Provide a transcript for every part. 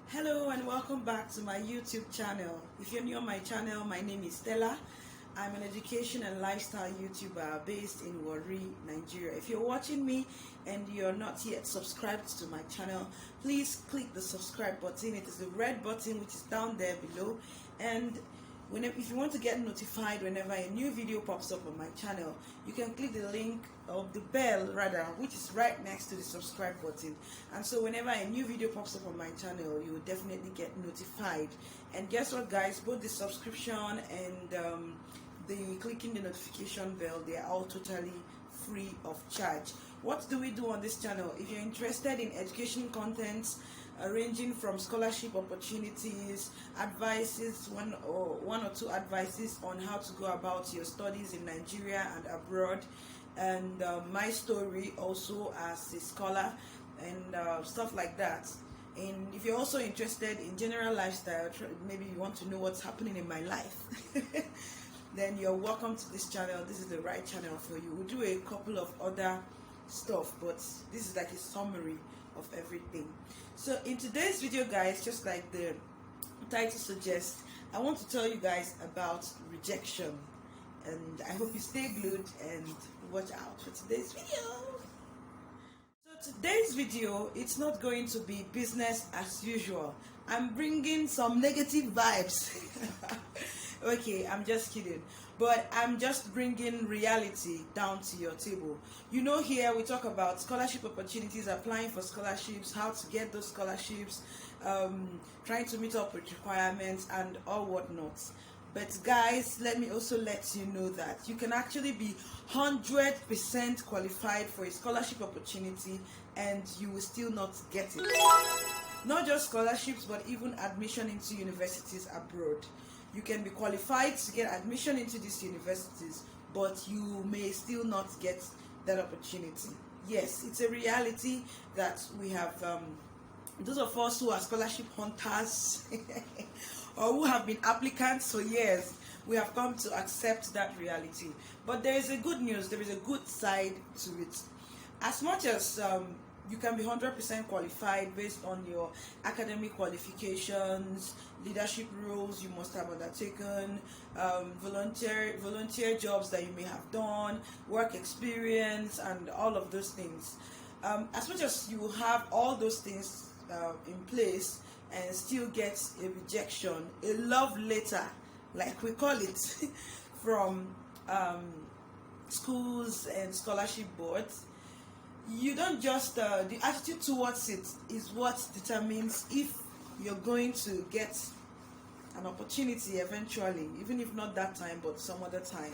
Hello and welcome back to my YouTube channel. If you're new on my channel, my name is Stella. I'm an education and lifestyle YouTuber based in Warri, Nigeria. If you're watching me and you're not yet subscribed to my channel, please click the subscribe button. It is the red button which is down there below, and if you want to get notified whenever a new video pops up on my channel, you can click the link of the bell rather, which is right next to the subscribe button. And so whenever a new video pops up on my channel, you will definitely get notified. And guess what, guys, both the subscription and the clicking the notification bell, they are all totally free of charge. What do we do on this channel? If you're interested in education content ranging from scholarship opportunities, advices, one or two advices on how to go about your studies in Nigeria and abroad, and my story also as a scholar and stuff like that. And if you're also interested in general lifestyle, maybe you want to know what's happening in my life, then you're welcome to this channel. This is the right channel for you. We'll do a couple of other stuff, but this is like a summary of everything. So in today's video, guys, just like the title suggests, I want to tell you guys about rejection, and I hope you stay glued and watch out for today's video. So today's video, it's not going to be business as usual. I'm bringing some negative vibes. Okay, I'm just kidding, but I'm just bringing reality down to your table. You know, here we talk about scholarship opportunities, applying for scholarships, how to get those scholarships, trying to meet up with requirements and all whatnot. But guys, let me also let you know that you can actually be 100% qualified for a scholarship opportunity and you will still not get it. Not just scholarships, but even admission into universities abroad. You can be qualified to get admission into these universities, but you may still not get that opportunity. Yes, it's a reality that we have. Those of us who are scholarship hunters or who have been applicants for years, we have come to accept that reality. But there is a good news, there is a good side to it. As much as you can be 100% qualified based on your academic qualifications, leadership roles you must have undertaken, volunteer jobs that you may have done, work experience, and all of those things. As much as you have all those things in place and still get a rejection, a love letter, like we call it, from schools and scholarship boards, you don't just the attitude towards it is what determines if you're going to get an opportunity eventually, even if not that time but some other time.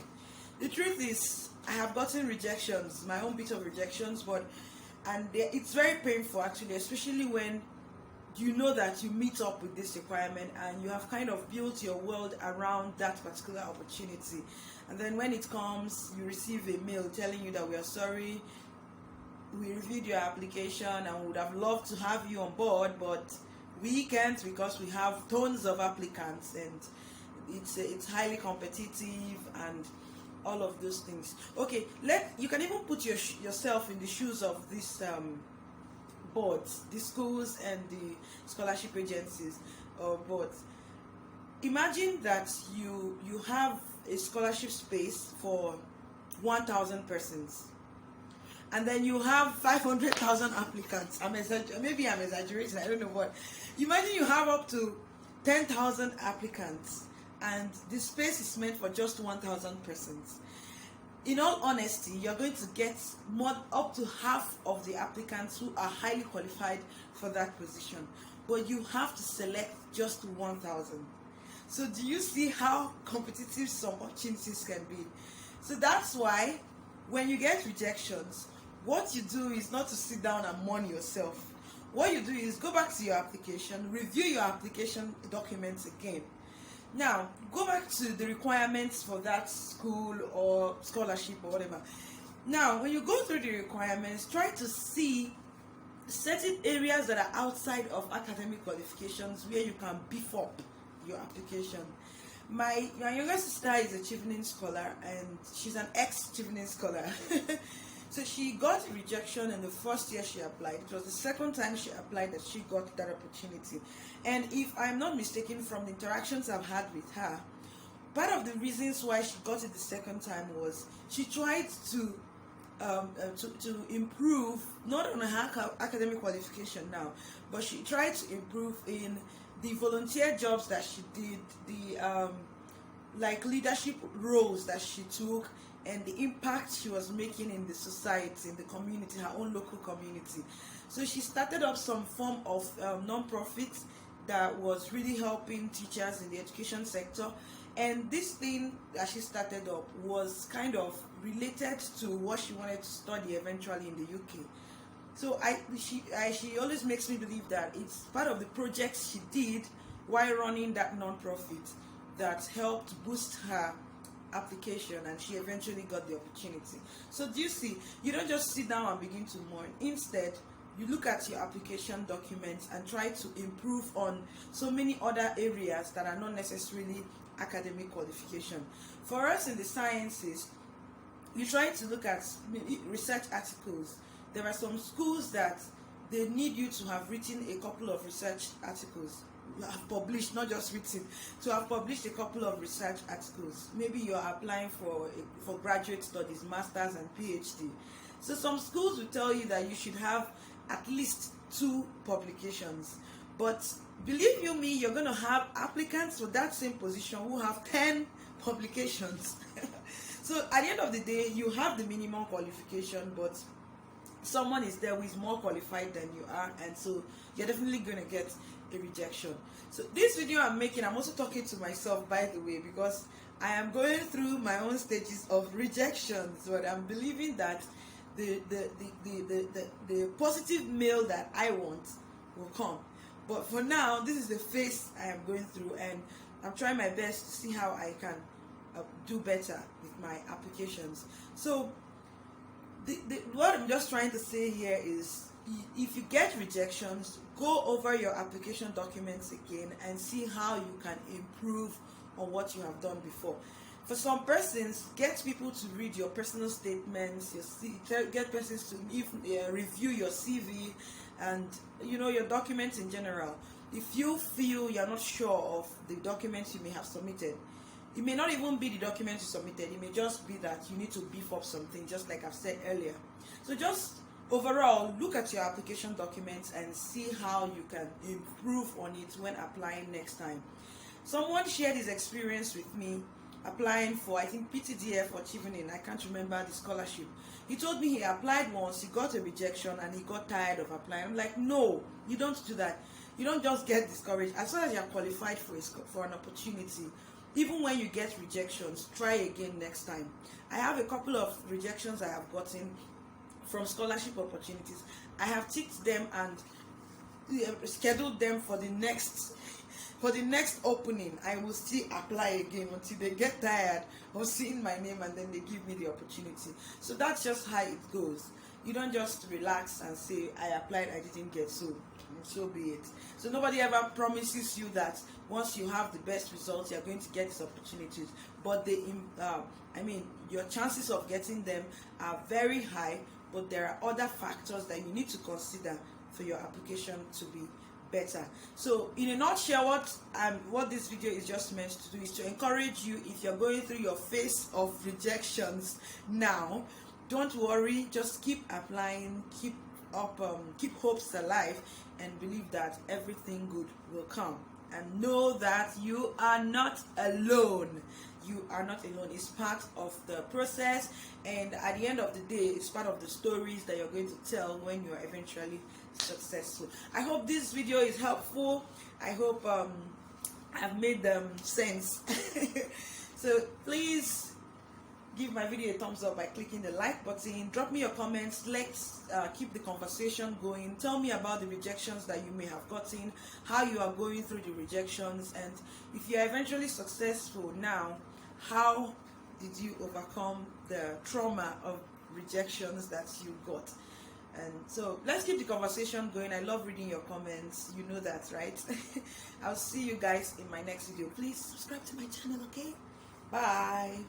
The truth is, I have gotten rejections, my own bit of rejections, it's very painful actually, especially when you know that you meet up with this requirement and you have kind of built your world around that particular opportunity, and then when it comes, you receive a mail telling you that we are sorry, we reviewed your application and would have loved to have you on board, but we can't because we have tons of applicants and it's highly competitive and all of those things. Okay, you can even put yourself in the shoes of these boards, the schools and the scholarship agencies or boards. Imagine that you have a scholarship space for 1,000 persons, and then you have 500,000 applicants. Maybe I'm exaggerating, I don't know what. Imagine you have up to 10,000 applicants and the space is meant for just 1,000 persons. In all honesty, you're going to get up to half of the applicants who are highly qualified for that position, but you have to select just 1,000. So do you see how competitive some opportunities can be? So that's why when you get rejections, what you do is not to sit down and mourn yourself. What you do is go back to your application, review your application documents again. Now, go back to the requirements for that school or scholarship or whatever. Now, when you go through the requirements, try to see certain areas that are outside of academic qualifications where you can beef up your application. My younger sister is a Chevening scholar and she's an ex-Chevening scholar. So she got rejection in the first year she applied. It was the second time she applied that she got that opportunity. And if I'm not mistaken, from the interactions I've had with her, part of the reasons why she got it the second time was she tried to improve, not on her academic qualification now, but she tried to improve in the volunteer jobs that she did, the like leadership roles that she took, and the impact she was making in the society, in the community, her own local community. So she started up some form of non-profit that was really helping teachers in the education sector. And this thing that she started up was kind of related to what she wanted to study eventually in the UK. So she always makes me believe that it's part of the projects she did while running that non-profit that helped boost her application, and she eventually got the opportunity. So do you see, you don't just sit down and begin to mourn. Instead, you look at your application documents and try to improve on so many other areas that are not necessarily academic qualification. For us in the sciences, you try to look at research articles. There are some schools that they need you to have written a couple of research articles, have published, not just written, to have published a couple of research articles. Maybe you're applying for graduate studies, masters and PhD. So some schools will tell you that you should have at least 2 publications. But believe you me, you're going to have applicants for that same position who have 10 publications. So at the end of the day, you have the minimum qualification, but someone is there who is more qualified than you are, and so you're definitely going to get a rejection. So this video I'm making, I'm also talking to myself, by the way, because I am going through my own stages of rejections, but I'm believing that the positive mail that I want will come. But for now, this is the phase I am going through, and I'm trying my best to see how I can do better with my applications. So what I'm just trying to say here is, if you get rejections, go over your application documents again and see how you can improve on what you have done before. For some persons, get people to read your personal statements, get persons to review your CV and your documents in general. If you feel you're not sure of the documents you may have submitted, it may not even be the documents you submitted, it may just be that you need to beef up something, just like I've said earlier. So just overall, look at your application documents and see how you can improve on it when applying next time. Someone shared his experience with me applying for, I think, PTDF or Chevening, I can't remember the scholarship. He told me he applied once, he got a rejection, and he got tired of applying. I'm like, no, you don't do that. You don't just get discouraged. As long as you're qualified for an opportunity, even when you get rejections, try again next time. I have a couple of rejections I have gotten from scholarship opportunities. I have ticked them and scheduled them for the next opening. I will still apply again until they get tired of seeing my name and then they give me the opportunity. So that's just how it goes. You don't just relax and say, I applied, I didn't get, so be it. So nobody ever promises you that once you have the best results, you're going to get these opportunities. But your chances of getting them are very high, but there are other factors that you need to consider for your application to be better. So in a nutshell, what this video is just meant to do is to encourage you, if you're going through your phase of rejections now, don't worry, just keep applying, keep hopes alive, and believe that everything good will come. And know that you are not alone. You are not alone. It's part of the process, and at the end of the day, it's part of the stories that you're going to tell when you are eventually successful. I hope this video is helpful. I hope I've made them sense. So please give my video a thumbs up by clicking the like button. Drop me your comments. Let's keep the conversation going. Tell me about the rejections that you may have gotten, how you are going through the rejections, and if you are eventually successful now, how did you overcome the trauma of rejections that you got? And so let's keep the conversation going. I love reading your comments. You know that, right? I'll see you guys in my next video. Please subscribe to my channel, okay? Bye.